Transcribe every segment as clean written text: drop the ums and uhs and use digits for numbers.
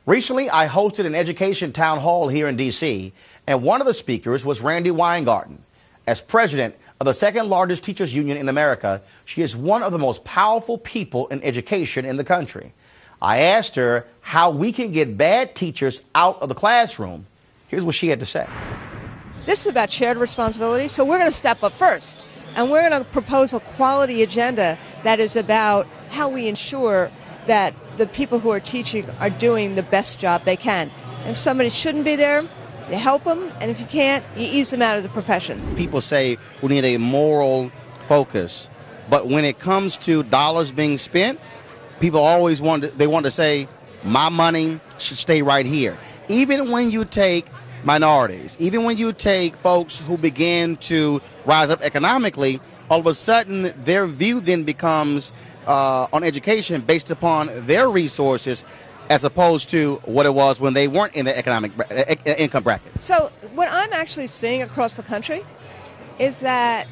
Recently, I hosted an education town hall here in D.C., and one of the speakers was Randi Weingarten. As president of the second largest teachers union in America, she is one of the most powerful people in education in the country. I asked her how we can get bad teachers out of the classroom. Here's what she had to say. This is about shared responsibility, so we're going to step up first. And we're going to propose a quality agenda that is about how we ensure that the people who are teaching are doing the best job they can. And if somebody shouldn't be there, you help them, and if you can't, you ease them out of the profession. People say we need a moral focus, but when it comes to dollars being spent, people always want to say, my money should stay right here. Even when you take minorities, even when you take folks who begin to rise up economically, all of a sudden their view then becomes on education based upon their resources as opposed to what it was when they weren't in the economic income bracket. So what I'm actually seeing across the country is that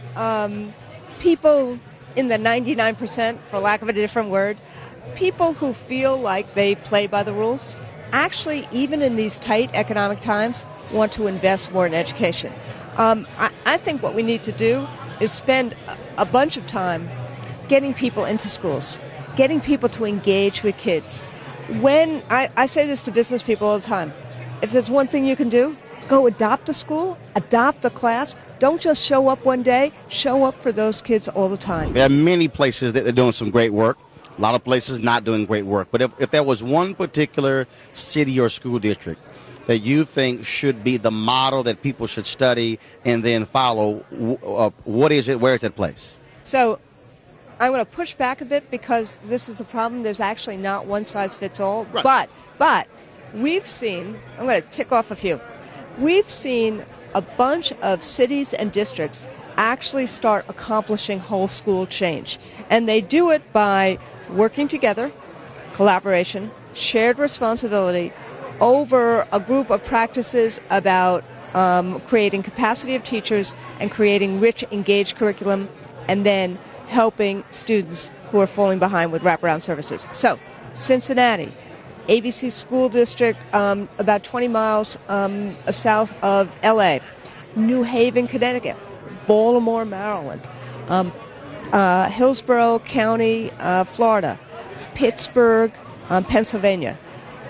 people in the 99%, for lack of a different word, people who feel like they play by the rules, actually, even in these tight economic times, want to invest more in education. I think what we need to do is spend a bunch of time getting people into schools, getting people to engage with kids. When I say this to business people all the time, if there's one thing you can do, go adopt a school, adopt a class. Don't just show up one day, show up for those kids all the time. There are many places that are doing some great work. A lot of places not doing great work. But if there was one particular city or school district that you think should be the model that people should study and then follow, what is it? Where is that place? So I'm going to push back a bit because this is a problem. There's actually not one size fits all. Right. But we've seen, I'm going to tick off a few. We've seen a bunch of cities and districts actually start accomplishing whole school change. And they do it by working together, collaboration, shared responsibility over a group of practices about creating capacity of teachers and creating rich, engaged curriculum, and then helping students who are falling behind with wraparound services. So, Cincinnati, ABC School District, about 20 miles south of L.A., New Haven, Connecticut, Baltimore, Maryland, Hillsborough County, Florida, Pittsburgh, Pennsylvania.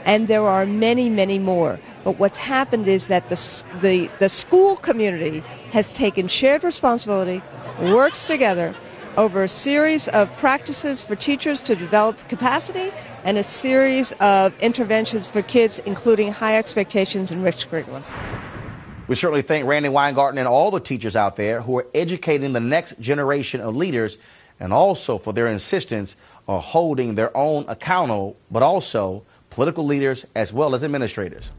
And there are many, many more. But what's happened is that the school community has taken shared responsibility, works together over a series of practices for teachers to develop capacity and a series of interventions for kids, including high expectations and rich curriculum. We certainly thank Randi Weingarten and all the teachers out there who are educating the next generation of leaders, and also for their insistence on holding their own accountable, but also political leaders as well as administrators.